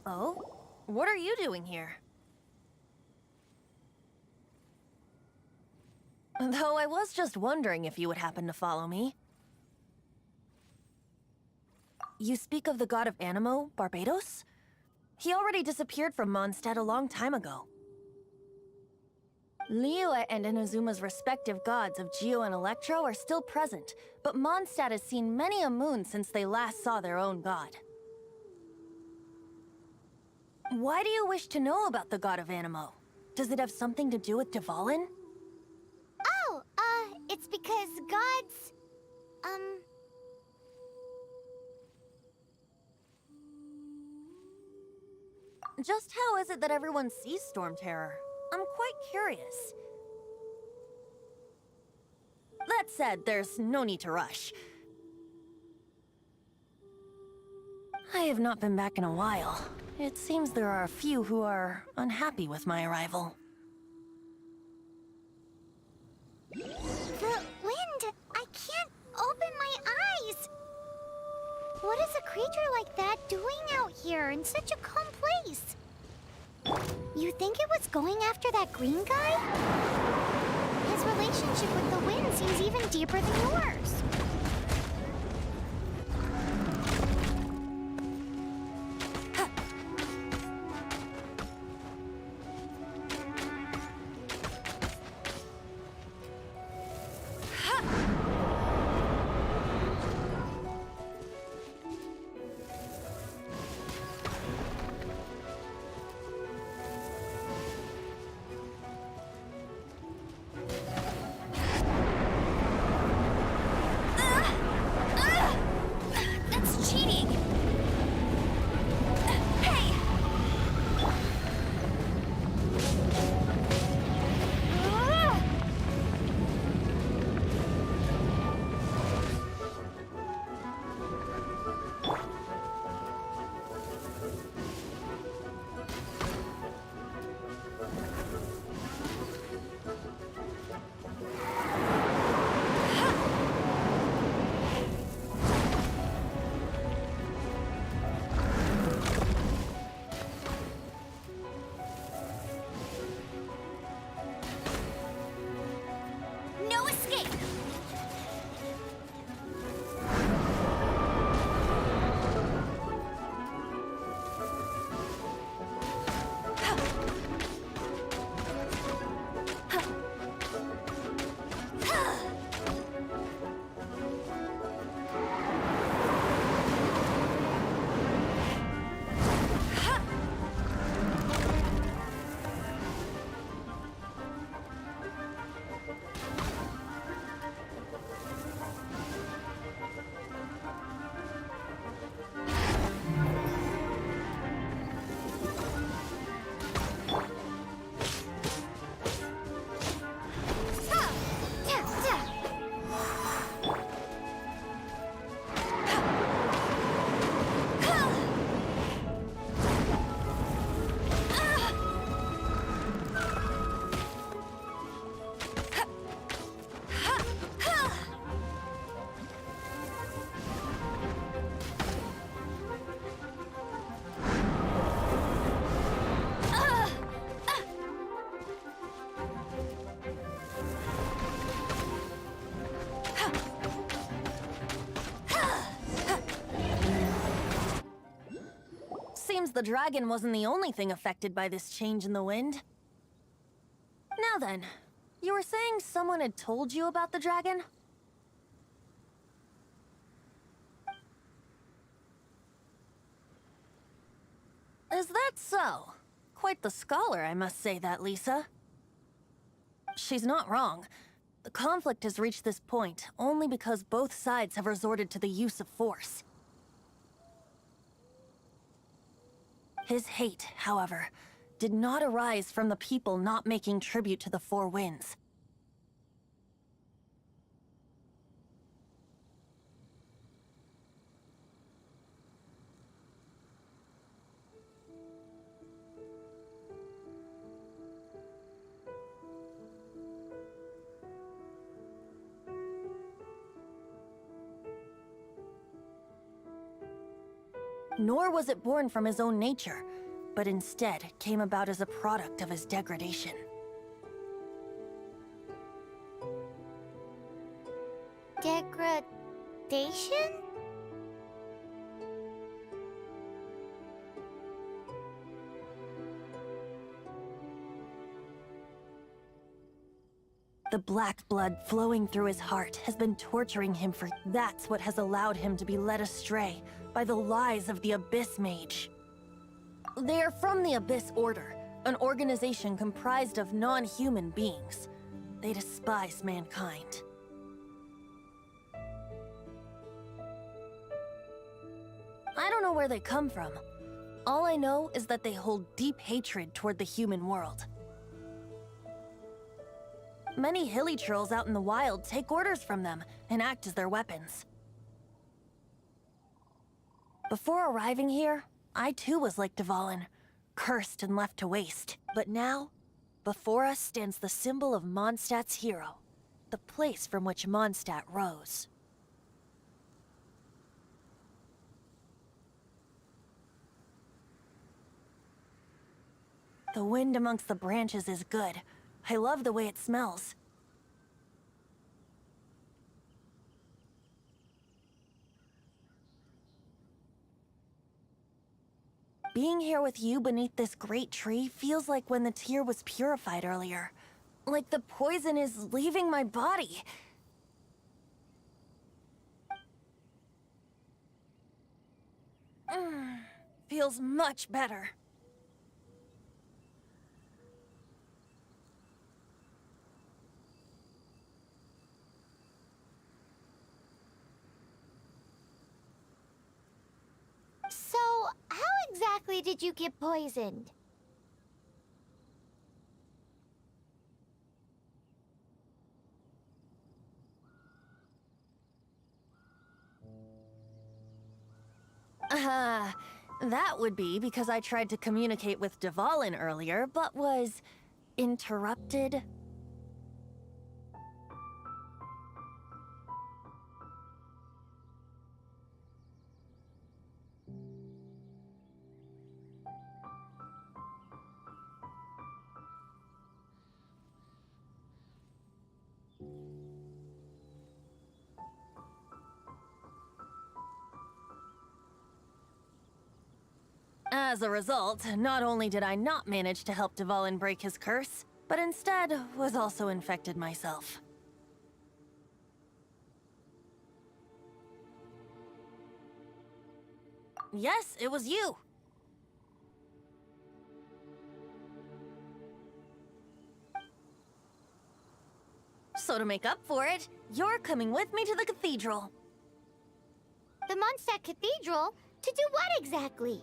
Oh? What are you doing here? Though I was just wondering if you would happen to follow me. You speak of the god of Animo, Barbados? He already disappeared from Mondstadt a long time ago. Liyue and Inazuma's respective gods of Geo and Electro are still present, but Mondstadt has seen many a moon since they last saw their own god. Why do you wish to know about the god of Animo? Does it have something to do with Dvalin? Oh, it's because gods... Just how is it that everyone sees Storm Terror? I'm quite curious. That said, there's no need to rush. I have not been back in a while. It seems there are a few who are unhappy with my arrival. The wind! I can't open my eyes! What is a creature like that doing out here in such a calm place? You think it was going after that green guy? His relationship with the wind seems even deeper than yours. That's cheating! Hey! No escape! Seems the dragon wasn't the only thing affected by this change in the wind. Now then, you were saying someone had told you about the dragon? Is that so? Quite the scholar, I must say that, Lisa. She's not wrong. The conflict has reached this point only because both sides have resorted to the use of force. His hate, however, did not arise from the people not making tribute to the Four Winds. Nor was it born from his own nature, but instead came about as a product of his degradation. Degradation? The black blood flowing through his heart has been torturing him for... That's what has allowed him to be led astray by the lies of the Abyss Mage. They are from the Abyss Order, an organization comprised of non-human beings. They despise mankind. I don't know where they come from. All I know is that they hold deep hatred toward the human world. Many hilly trolls out in the wild take orders from them and act as their weapons. Before arriving here, I too was like Dvalin, cursed and left to waste. But now, before us stands the symbol of Mondstadt's hero, the place from which Mondstadt rose. The wind amongst the branches is good. I love the way it smells. Being here with you beneath this great tree feels like when the tear was purified earlier. Like the poison is leaving my body. Feels much better. So, how exactly did you get poisoned? That would be because I tried to communicate with Dvalin earlier, but was interrupted. As a result, not only did I not manage to help Dvalin break his curse, but instead was also infected myself. Yes, it was you. So to make up for it, you're coming with me to the cathedral. The Mondstadt Cathedral? To do what exactly?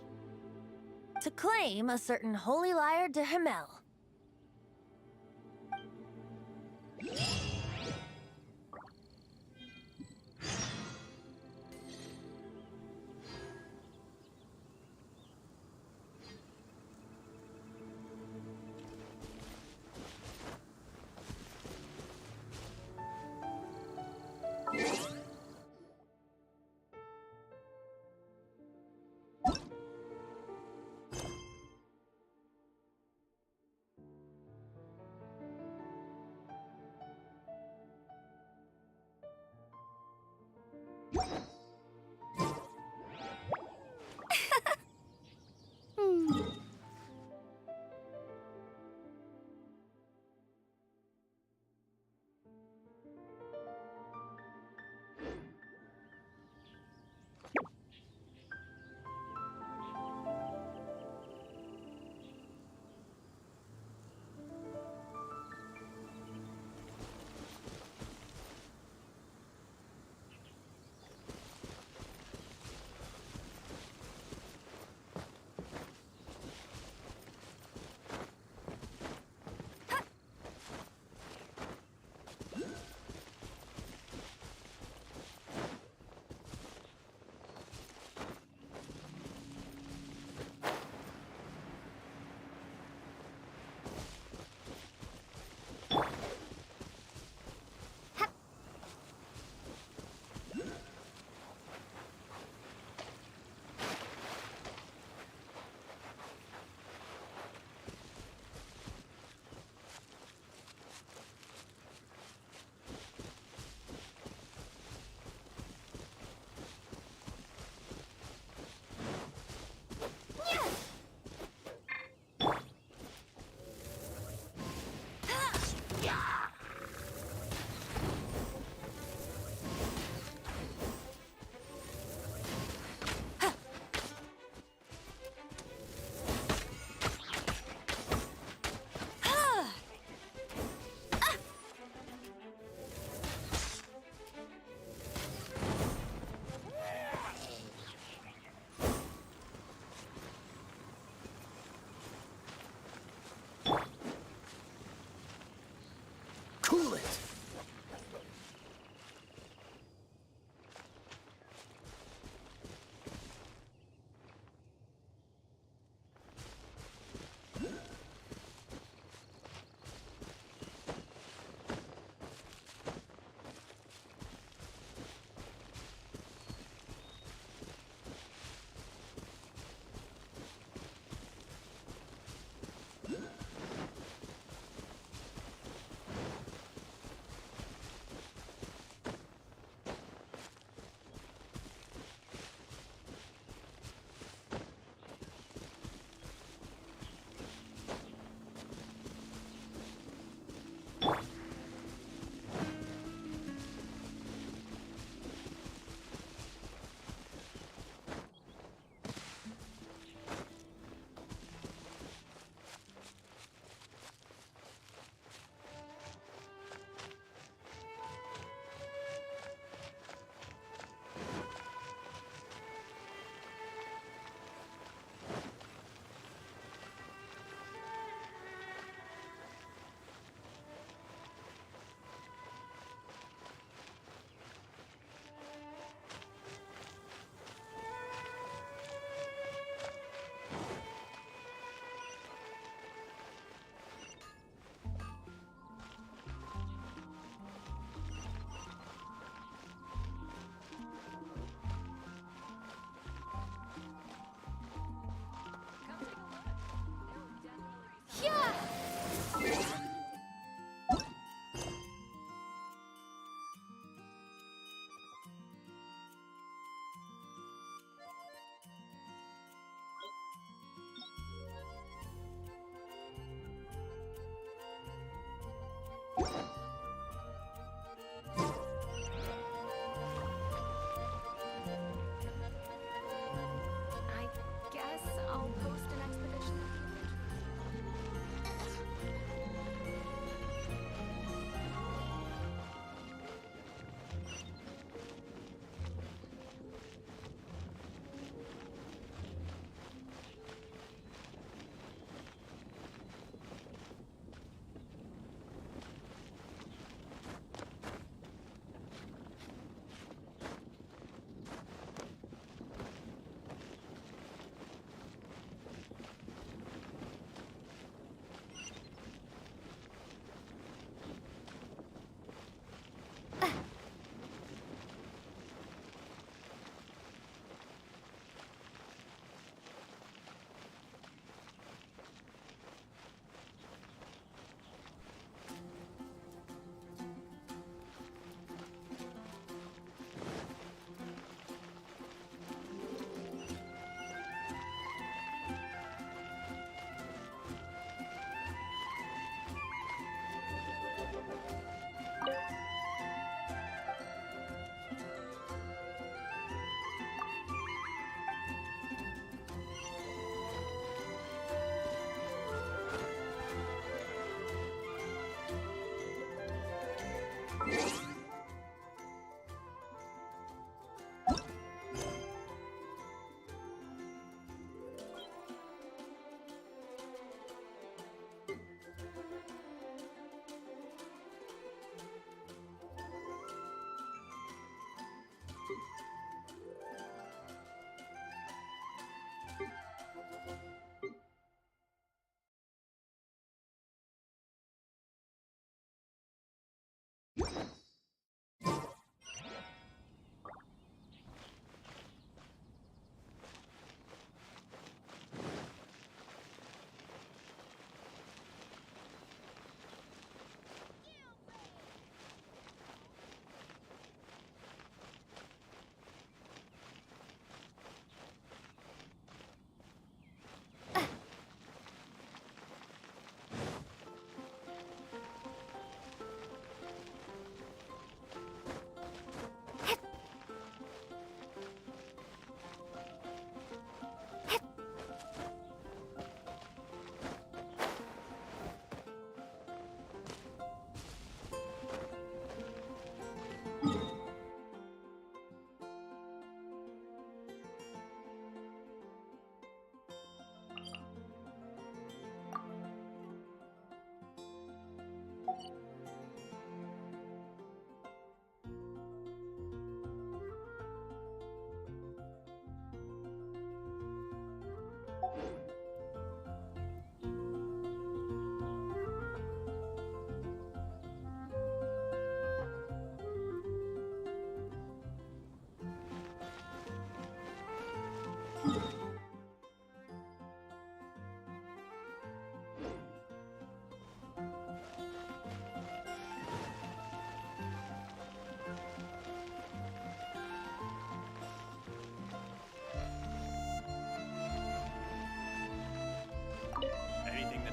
To claim a certain holy lyre de Himmel.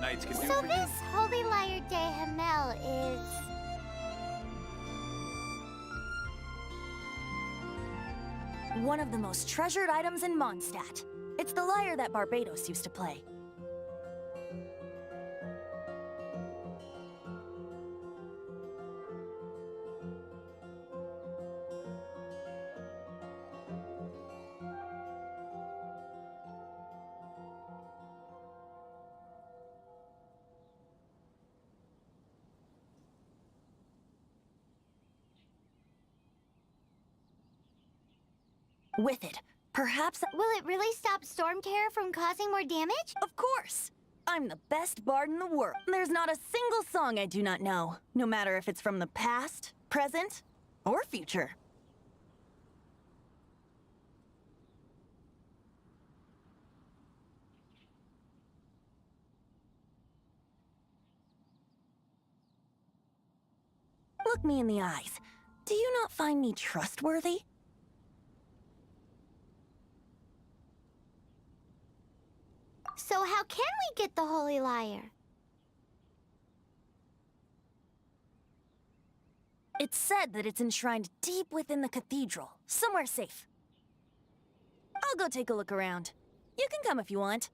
knights can do So for you. this Holy Lyre de Hamel is... One of the most treasured items in Mondstadt. It's the lyre that Barbados used to play. With it, perhaps... Will it really stop Storm Terror from causing more damage? Of course! I'm the best bard in the world. There's not a single song I do not know, no matter if it's from the past, present, or future. Look me in the eyes. Do you not find me trustworthy? So how can we get the Holy Lyre? It's said that it's enshrined deep within the cathedral, somewhere safe. I'll go take a look around. You can come if you want.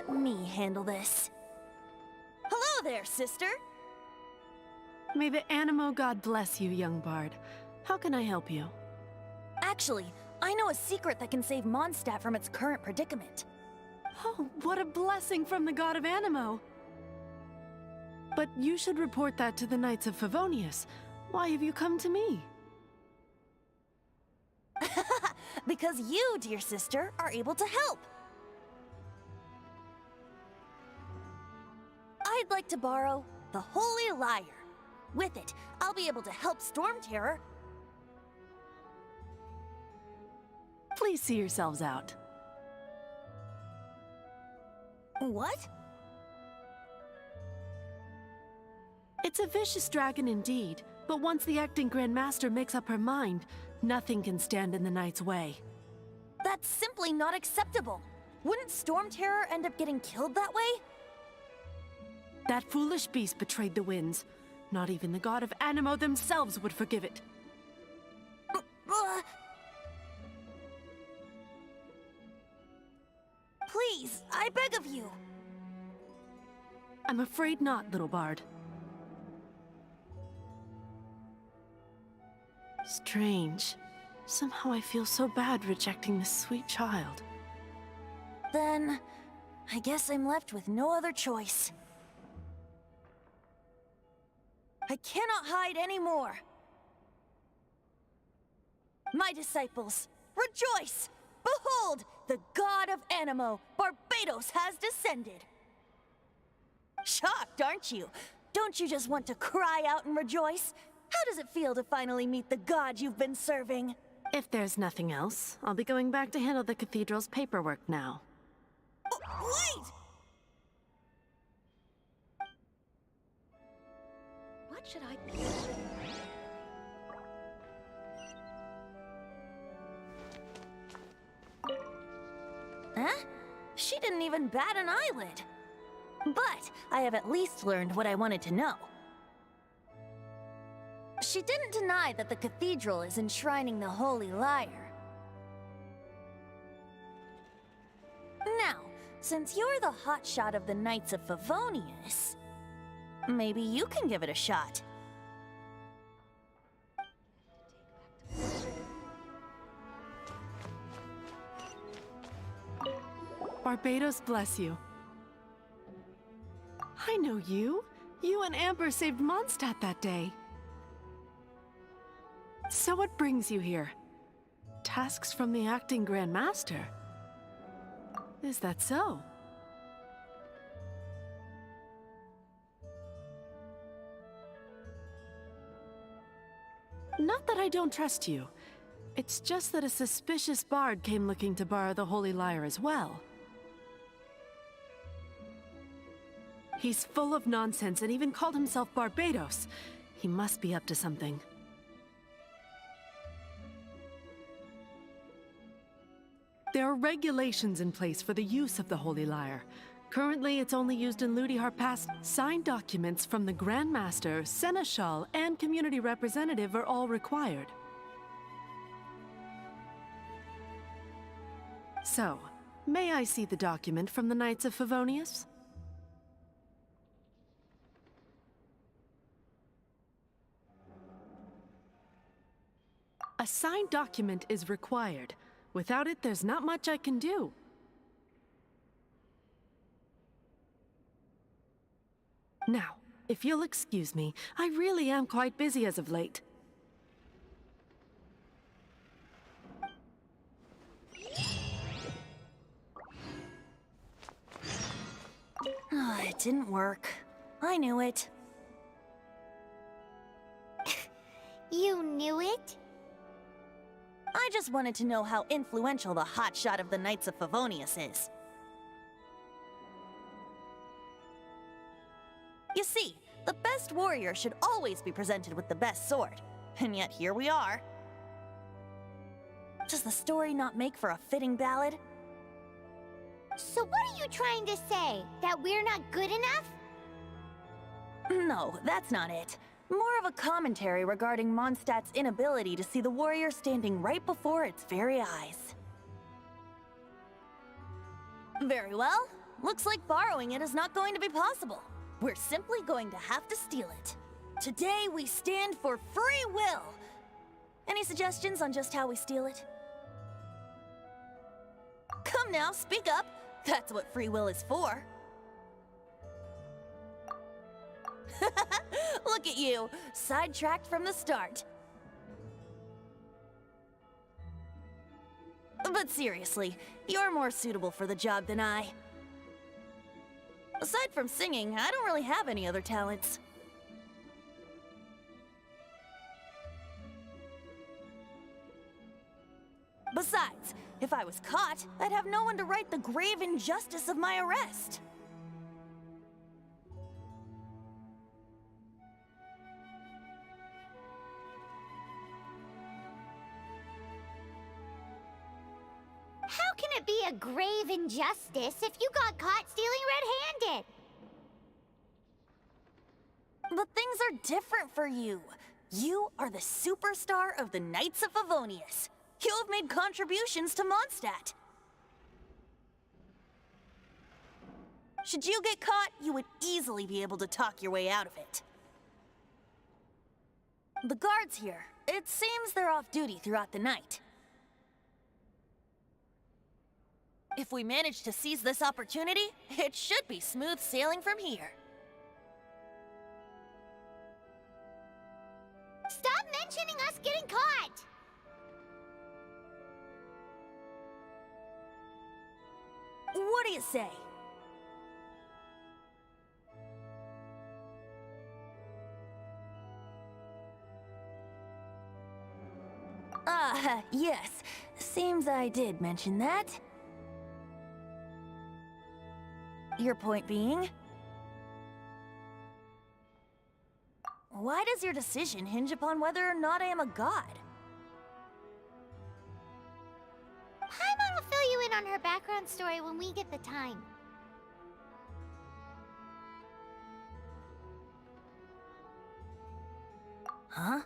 Let me handle this. Hello there, sister! May the Animo god bless you, young bard. How can I help you? Actually, I know a secret that can save Mondstadt from its current predicament. Oh, what a blessing from the god of Animo! But you should report that to the Knights of Favonius. Why have you come to me? Because you, dear sister, are able to help. I'd like to borrow the Holy Lyre. With it, I'll be able to help Storm Terror. Please see yourselves out. What? It's a vicious dragon indeed, but once the acting Grand Master makes up her mind, nothing can stand in the Knight's way. That's simply not acceptable. Wouldn't Storm Terror end up getting killed that way? That foolish beast betrayed the winds. Not even the god of Animo themselves would forgive it. Please, I beg of you. I'm afraid not, little bard. Strange. Somehow I feel so bad rejecting this sweet child. Then, I guess I'm left with no other choice. I cannot hide anymore. My disciples, rejoice! Behold, the god of Animo, Barbados, has descended. Shocked, aren't you? Don't you just want to cry out and rejoice? How does it feel to finally meet the god you've been serving? If there's nothing else, I'll be going back to handle the cathedral's paperwork now. Wait! What should I... Huh? She didn't even bat an eyelid. But I have at least learned what I wanted to know. She didn't deny that the cathedral is enshrining the Holy Lyre. Now, since you're the hotshot of the Knights of Favonius, maybe you can give it a shot. Barbados bless you. I know you. You and Amber saved Mondstadt that day. So what brings you here? Tasks from the acting Grand Master? Is that so? Not that I don't trust you. It's just that a suspicious bard came looking to borrow the Holy Lyre as well. He's full of nonsense and even called himself Barbados. He must be up to something. There are regulations in place for the use of the Holy Lyre. Currently, it's only used in Ludihar Pass. Signed documents from the Grand Master, Seneschal, and Community Representative are all required. So, may I see the document from the Knights of Favonius? A signed document is required. Without it, there's not much I can do. Now, if you'll excuse me, I really am quite busy as of late. It didn't work. I knew it. You knew it? I just wanted to know how influential the hotshot of the Knights of Favonius is. You see, the best warrior should always be presented with the best sword. And yet here we are. Does the story not make for a fitting ballad? So what are you trying to say? That we're not good enough? No, that's not it. More of a commentary regarding Mondstadt's inability to see the warrior standing right before its very eyes. Very well. Looks like borrowing it is not going to be possible. We're simply going to have to steal it. Today we stand for free will. Any suggestions on just how we steal it? Come now, speak up. That's what free will is for. Look at you, sidetracked from the start. But seriously, you're more suitable for the job than I. Aside from singing, I don't really have any other talents. Besides, if I was caught, I'd have no one to right the grave injustice of my arrest. How can it be a grave injustice if you got caught stealing red-handed? But things are different for you. You are the superstar of the Knights of Favonius. You have made contributions to Mondstadt. Should you get caught, you would easily be able to talk your way out of it. The guards here, it seems they're off duty throughout the night. If we manage to seize this opportunity, it should be smooth sailing from here. Stop mentioning us getting caught! What do you say? Yes. Seems I did mention that. Your point being? Why does your decision hinge upon whether or not I am a god? Paimon will fill you in on her background story when we get the time. Huh?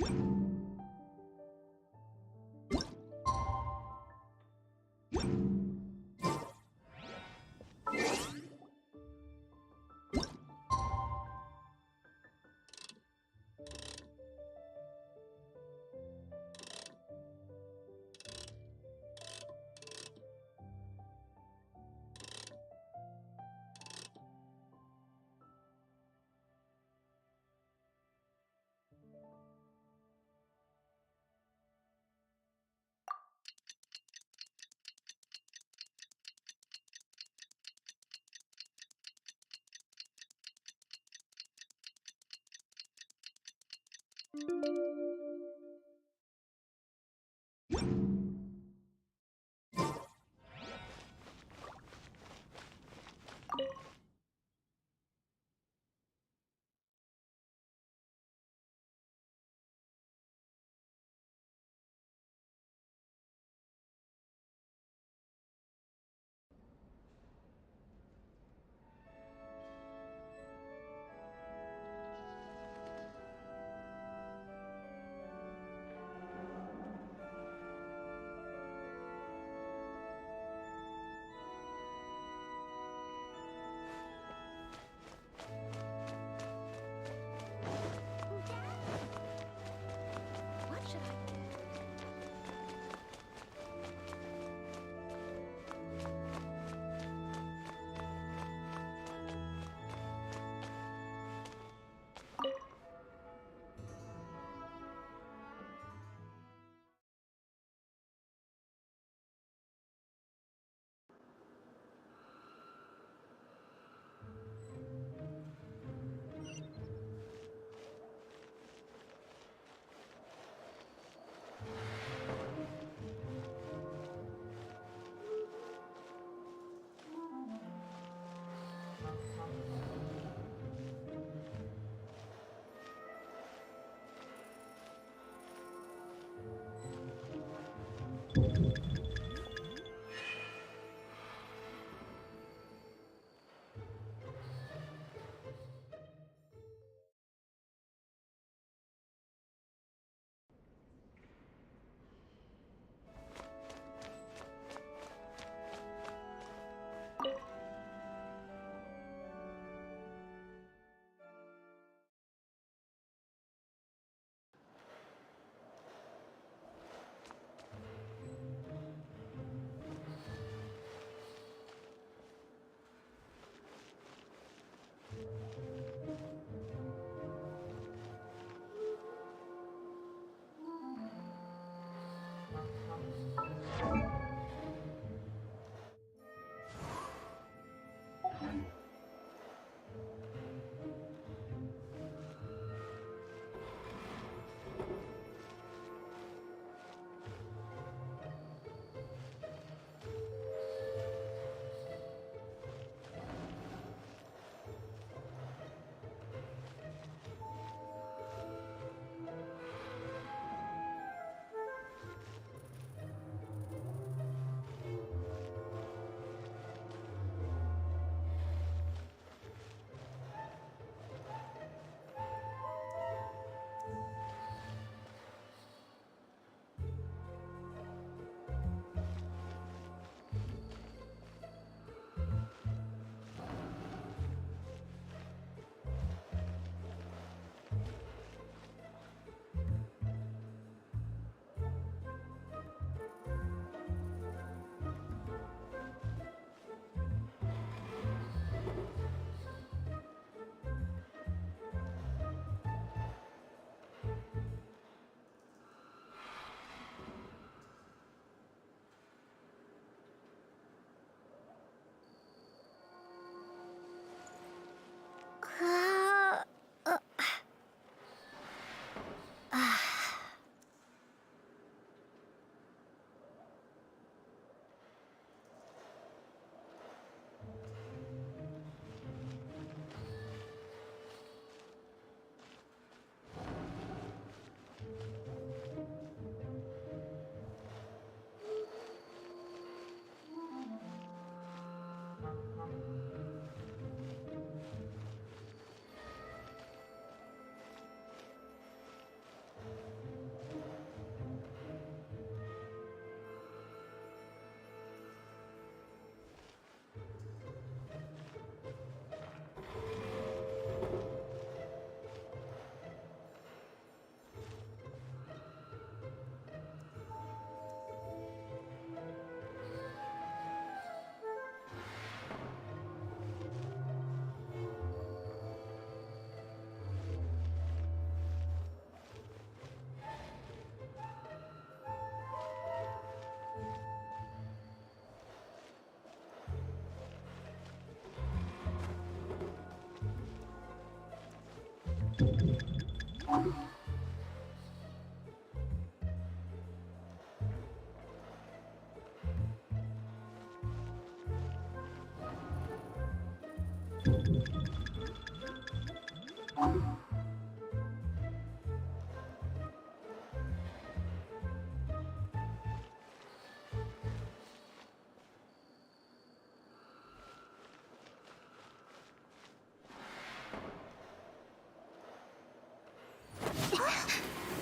What should I do?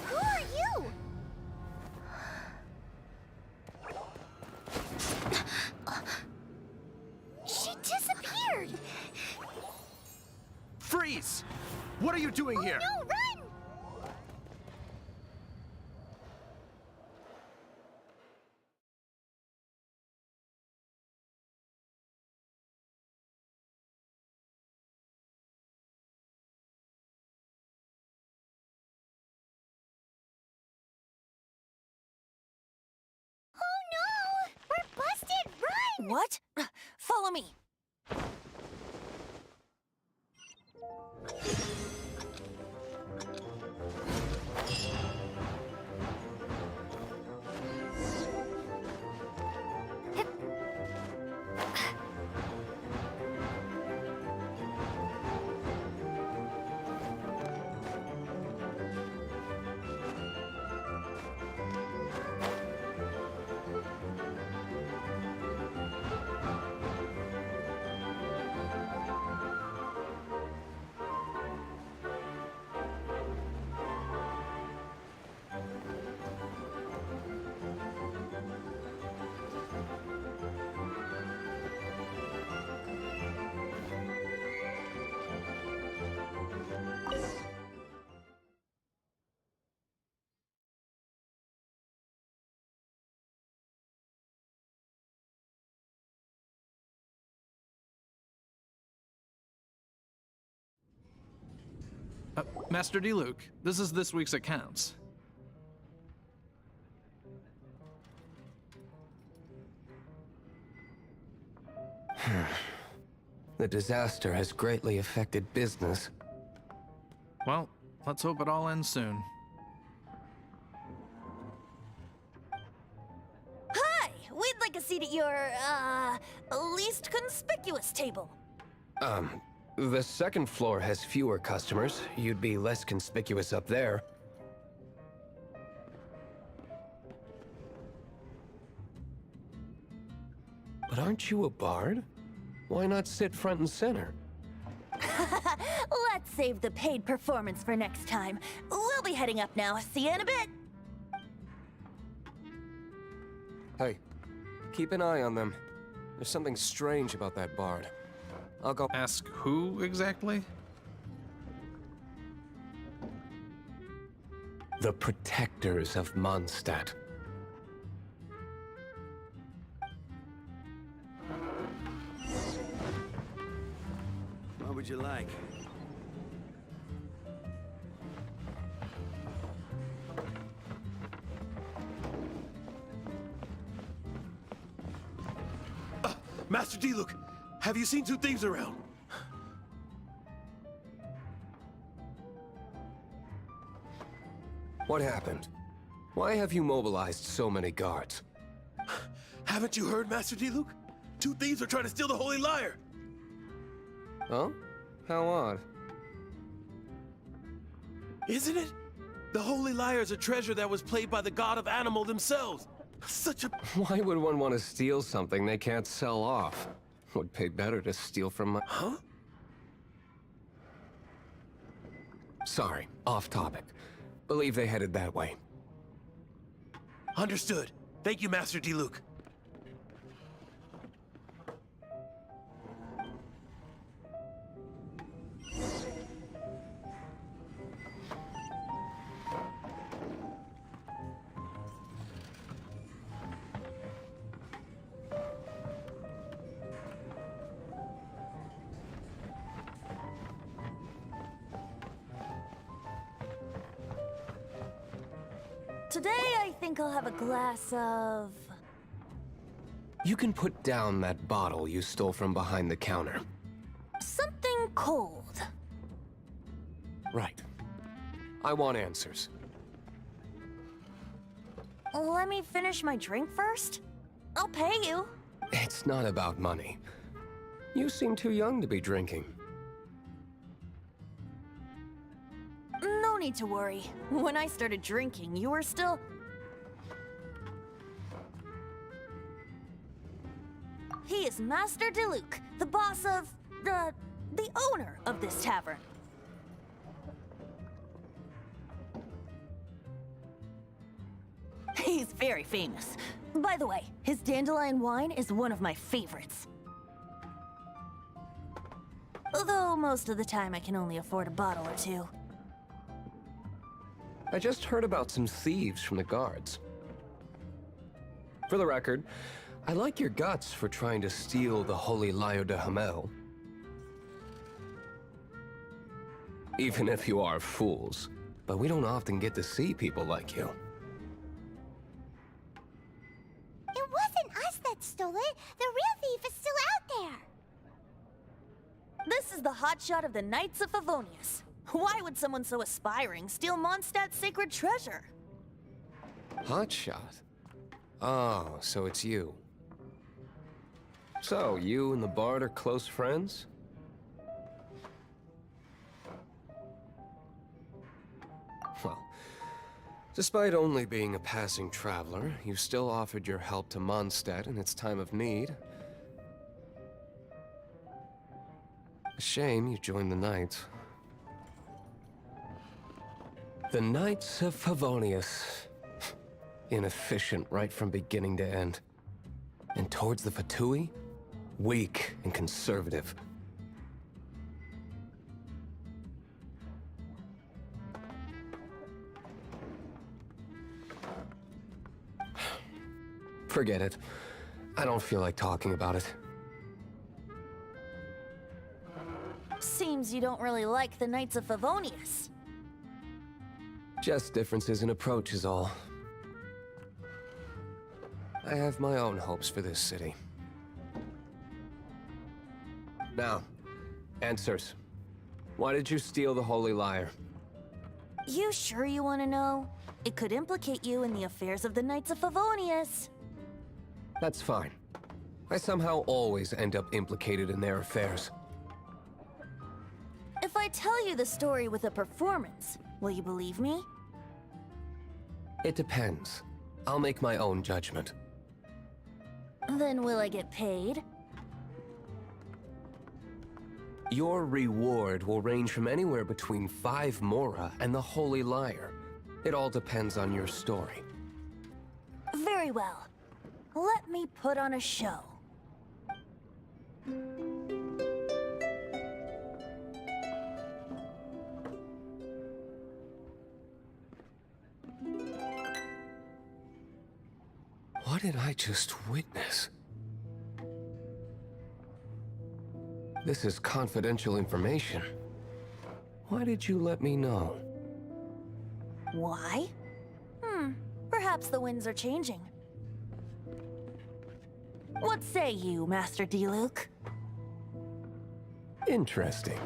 Who are you? She disappeared! Freeze! What are you doing here? No, run! Oh no! We're busted! Run! What? Follow me. Master D. Luke, this is this week's accounts. The disaster has greatly affected business. Well, let's hope it all ends soon. Hi! We'd like a seat at your, least conspicuous table. The second floor has fewer customers. You'd be less conspicuous up there. But aren't you a bard? Why not sit front and center? Let's save the paid performance for next time. We'll be heading up now. See you in a bit. Hey, keep an eye on them. There's something strange about that bard. I'll go. Ask who exactly? The protectors of Mondstadt. What would you like? Master D, look! Have you seen two thieves around? What happened? Why have you mobilized so many guards? Haven't you heard, Master D, Luke? Two thieves are trying to steal the Holy Lyre! Huh? How odd. Isn't it? The Holy Lyre is a treasure that was played by the god of animal themselves. Such a... Why would one want to steal something they can't sell off? Would pay better to steal from my... Huh? Sorry, off topic. Believe they headed that way. Understood. Thank you, Master D, Luke. Today, I think I'll have a glass of... You can put down that bottle you stole from behind the counter. something cold. Right. I want answers. Let me finish my drink first. I'll pay you. It's not about money. You seem too young to be drinking. No need to worry. When I started drinking, you were still... He is Master Diluc, the boss of... the owner of this tavern. He's very famous. By the way, his dandelion wine is one of my favorites. Although most of the time I can only afford a bottle or two. I just heard about some thieves from the guards. For the record, I like your guts for trying to steal the Holy Lyre de Hamel. Even if you are fools, but we don't often get to see people like you. It wasn't us that stole it. The real thief is still out there. This is the hotshot of the Knights of Favonius. Why would someone so aspiring steal Mondstadt's sacred treasure? Hotshot? Oh, so it's you. So, you and the Bard are close friends? Well, despite only being a passing traveler, you still offered your help to Mondstadt in its time of need. A shame you joined the Knights. The Knights of Favonius. Inefficient right from beginning to end. And towards the Fatui, weak and conservative. Forget it. I don't feel like talking about it. Seems you don't really like the Knights of Favonius. Just differences in approach is all. I have my own hopes for this city. Now, answers. Why did you steal the Holy Lyre? You sure you want to know? It could implicate you in the affairs of the Knights of Favonius. That's fine. I somehow always end up implicated in their affairs. If I tell you the story with a performance, will you believe me? It depends. I'll make my own judgment. Then will I get paid? Your reward will range from anywhere between 5 Mora and the Holy Lyre. It all depends on your story. Very well. Let me put on a show. What did I just witness? This is confidential information. Why did you let me know? Why? Perhaps the winds are changing. What say you, Master Diluc? Interesting.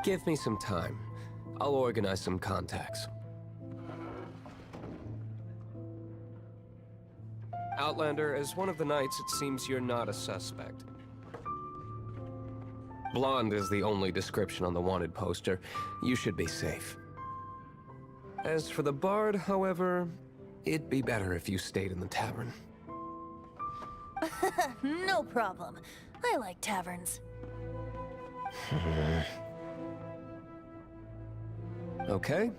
Give me some time. I'll organize some contacts. Outlander, as one of the Knights, it seems you're not a suspect. Blonde is the only description on the wanted poster. You should be safe. As for the Bard, however, it'd be better if you stayed in the tavern. No problem. I like taverns. Okay.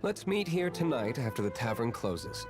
Let's meet here tonight after the tavern closes.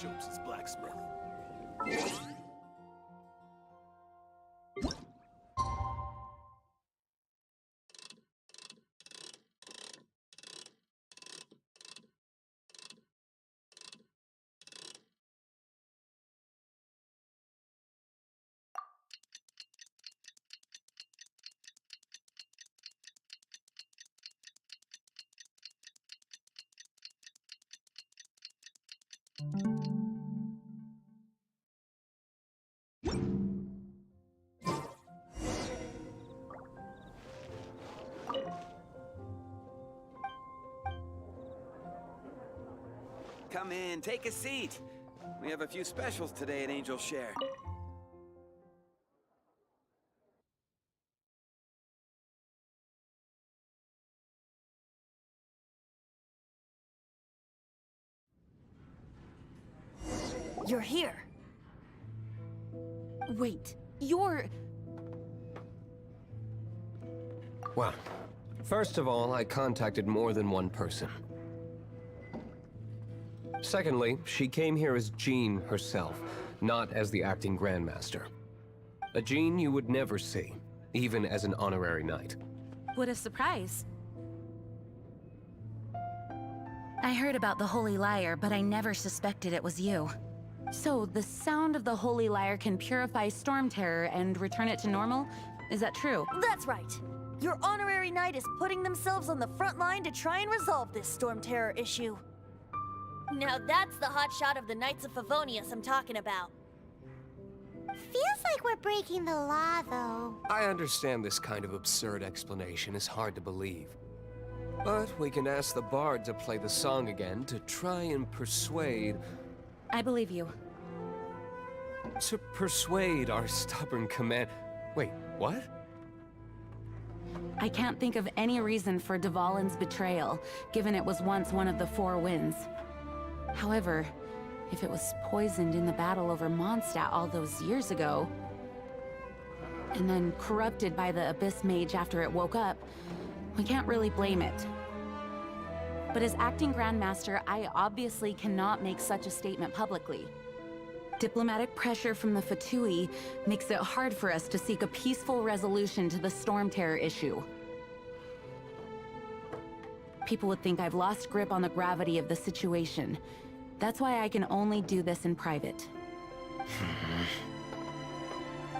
Shopes' blacksmith. Come in, take a seat. We have a few specials today at Angel Share. You're here. Wait, you're... Well, first of all, I contacted more than one person. Secondly, she came here as Jean herself, not as the acting Grandmaster. A Jean you would never see, even as an honorary knight. What a surprise. I heard about the Holy Lyre, but I never suspected it was you. So, the sound of the Holy Lyre can purify Storm Terror and return it to normal? Is that true? That's right. Your honorary knight is putting themselves on the front line to try and resolve this Storm Terror issue. Now that's the hotshot of the Knights of Favonius I'm talking about. Feels like we're breaking the law, though. I understand this kind of absurd explanation is hard to believe. But we can ask the bard to play the song again to try and persuade... I believe you. To persuade our stubborn command... Wait, what? I can't think of any reason for Dvalin's betrayal, given it was once one of the Four Winds. However, if it was poisoned in the battle over Mondstadt all those years ago, and then corrupted by the Abyss Mage after it woke up, we can't really blame it. But as acting Grandmaster, I obviously cannot make such a statement publicly. Diplomatic pressure from the Fatui makes it hard for us to seek a peaceful resolution to the Storm Terror issue. People would think I've lost grip on the gravity of the situation. That's why I can only do this in private.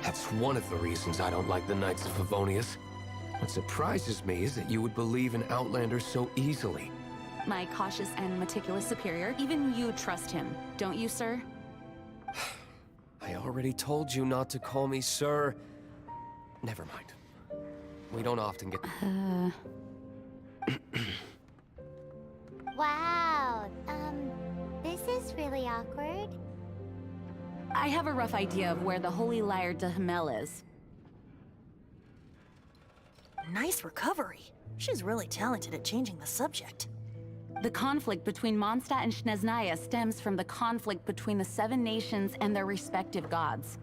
That's one of the reasons I don't like the Knights of Favonius. What surprises me is that you would believe in Outlanders so easily. My cautious and meticulous superior, even you trust him, don't you, sir? I already told you not to call me sir. Never mind. We don't often get... Wow, this is really awkward. I have a rough idea of where the Holy Lyre de Himmel is. Nice recovery. She's really talented at changing the subject. The conflict between Mondstadt and Snezhnaya stems from the conflict between the Seven Nations and their respective gods.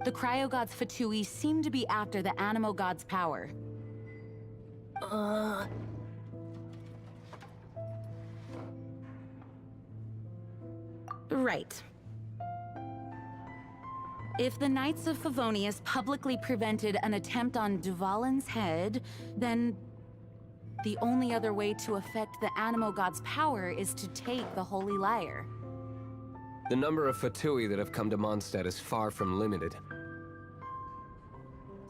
The Cryo-gods Fatui seem to be after the Animo god's power. Right. If the Knights of Favonius publicly prevented an attempt on Dvalin's head, then the only other way to affect the Animo god's power is to take the Holy Lyre. The number of Fatui that have come to Mondstadt is far from limited.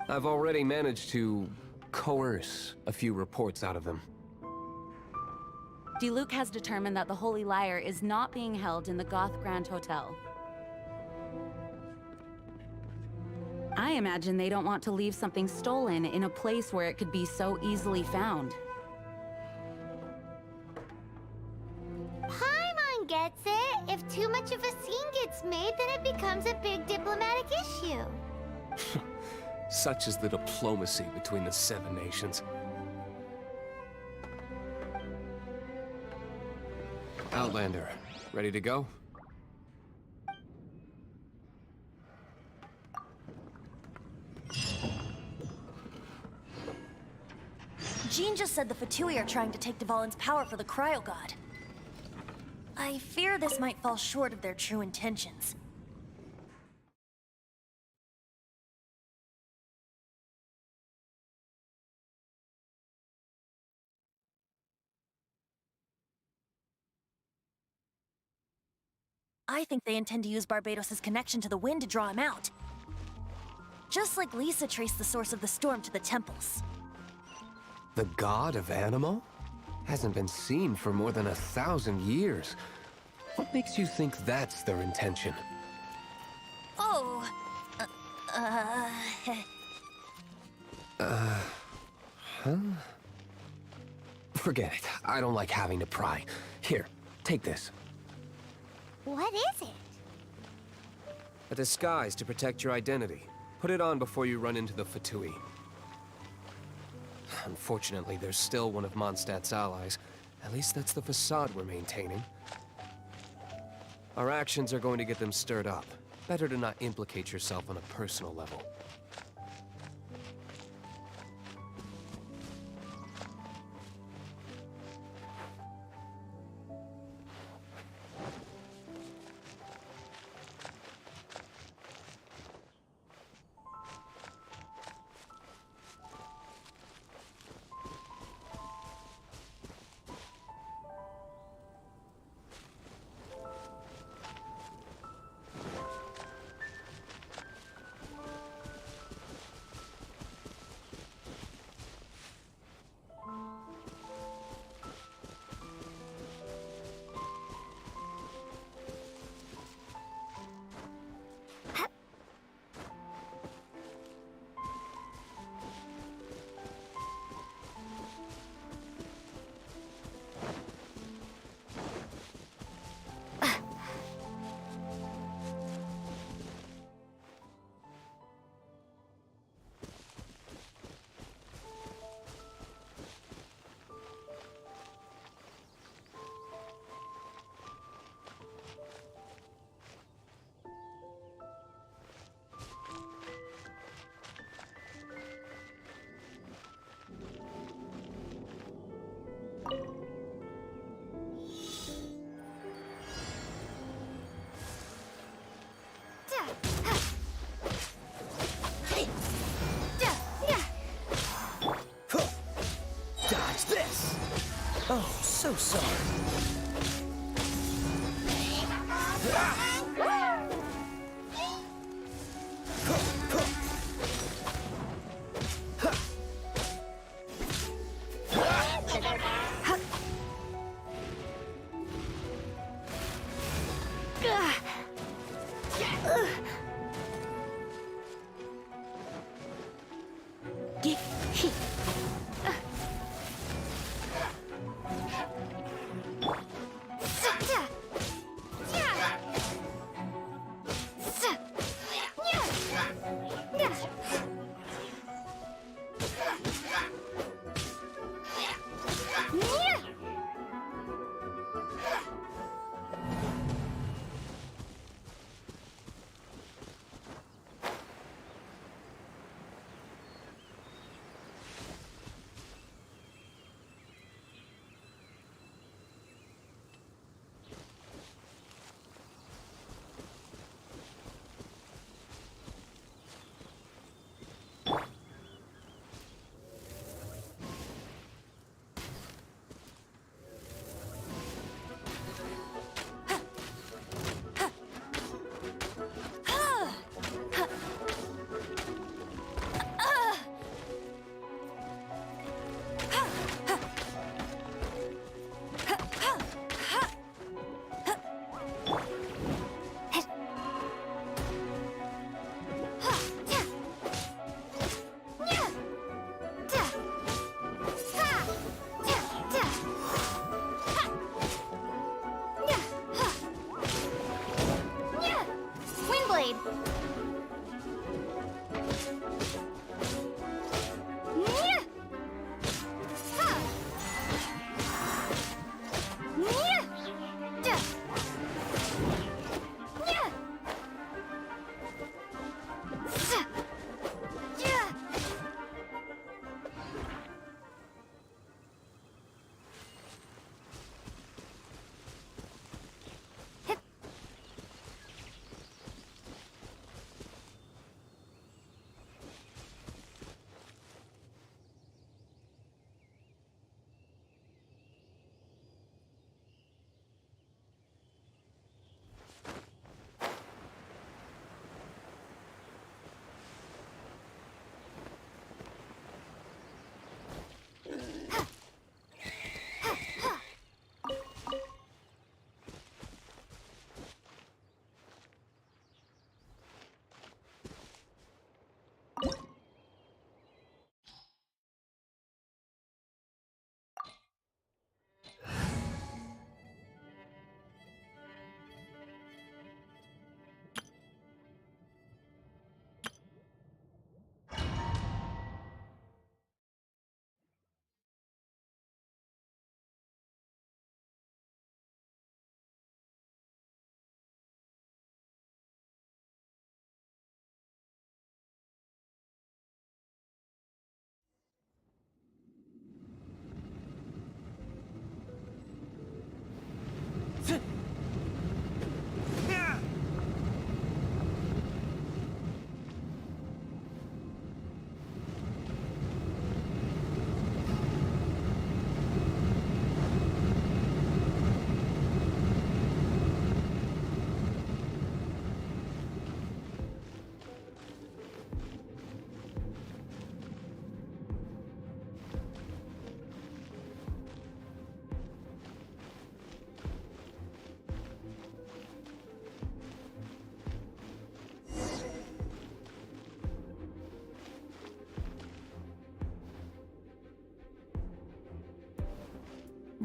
I've already managed to coerce a few reports out of them. Diluc has determined that the Holy Lyre is not being held in the Goth Grand Hotel. I imagine they don't want to leave something stolen in a place where it could be so easily found. Paimon gets it. If too much of a scene gets made, then it becomes a big diplomatic issue. Such is the diplomacy between the Seven Nations. Outlander, ready to go? Jean just said the Fatui are trying to take Dvalin's power for the Cryo God. I fear this might fall short of their true intentions. I think they intend to use Barbados' connection to the wind to draw him out. Just like Lisa traced the source of the storm to the temples. The god of Animo? Hasn't been seen for more than 1,000 years. What makes you think that's their intention? Oh... Forget it. I don't like having to pry. Here, take this. What is it? A disguise to protect your identity. Put it on before you run into the Fatui. Unfortunately, there's still one of Mondstadt's allies. At least that's the facade we're maintaining. Our actions are going to get them stirred up. Better to not implicate yourself on a personal level. Dodge this! Oh, so sorry.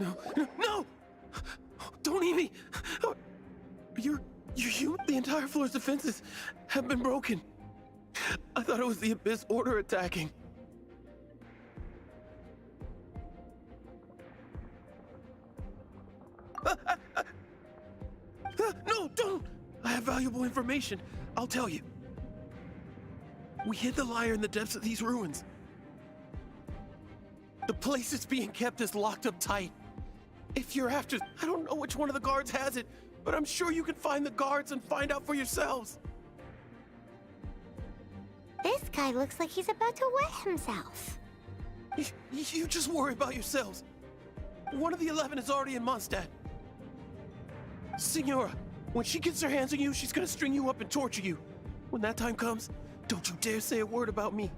No, no, no! Don't eat me! You're human. The entire floor's defenses have been broken. I thought it was the Abyss Order attacking. No, don't! I have valuable information. I'll tell you. We hid the lyre in the depths of these ruins. The place it's being kept is locked up tight. If you're after, I don't know which one of the guards has it, but I'm sure you can find the guards and find out for yourselves. This guy looks like he's about to wet himself. You just worry about yourselves. One of the 11 is already in Mondstadt. Signora, when she gets her hands on you, she's gonna string you up and torture you. When that time comes, don't you dare say a word about me.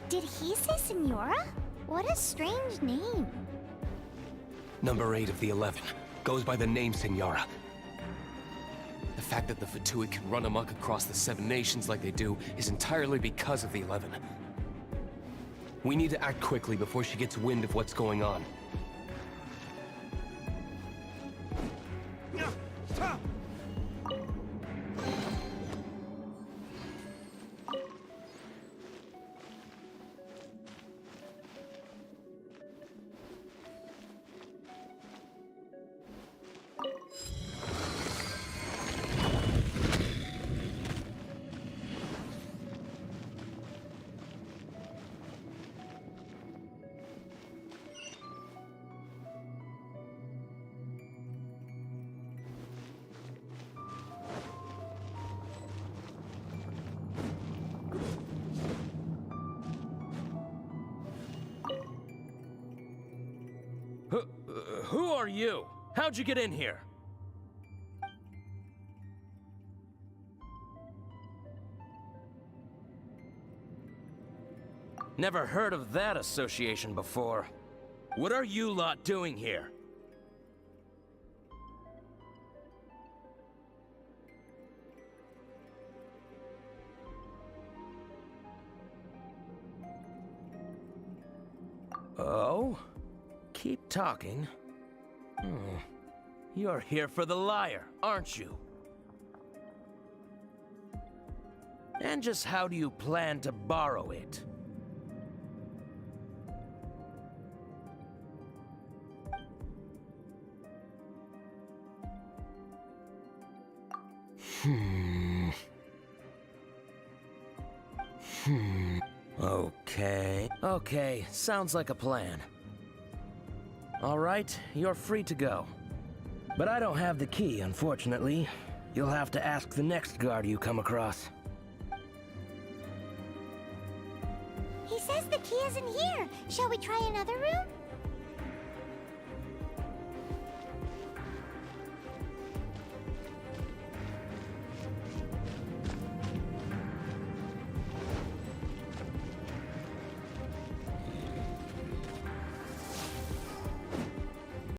Did he say Senora? What a strange name. Number 8 of the 11 goes by the name Senora. The fact that the Fatui can run amok across the 7 nations like they do is entirely because of the 11. We need to act quickly before she gets wind of what's going on. Who are you? How'd you get in here? Never heard of that association before. What are you lot doing here? Oh? Keep talking. You're here for the lyre, aren't you? And just how do you plan to borrow it? Okay, sounds like a plan. All right, you're free to go. But I don't have the key, unfortunately. You'll have to ask the next guard you come across. He says the key isn't here. Shall we try another room?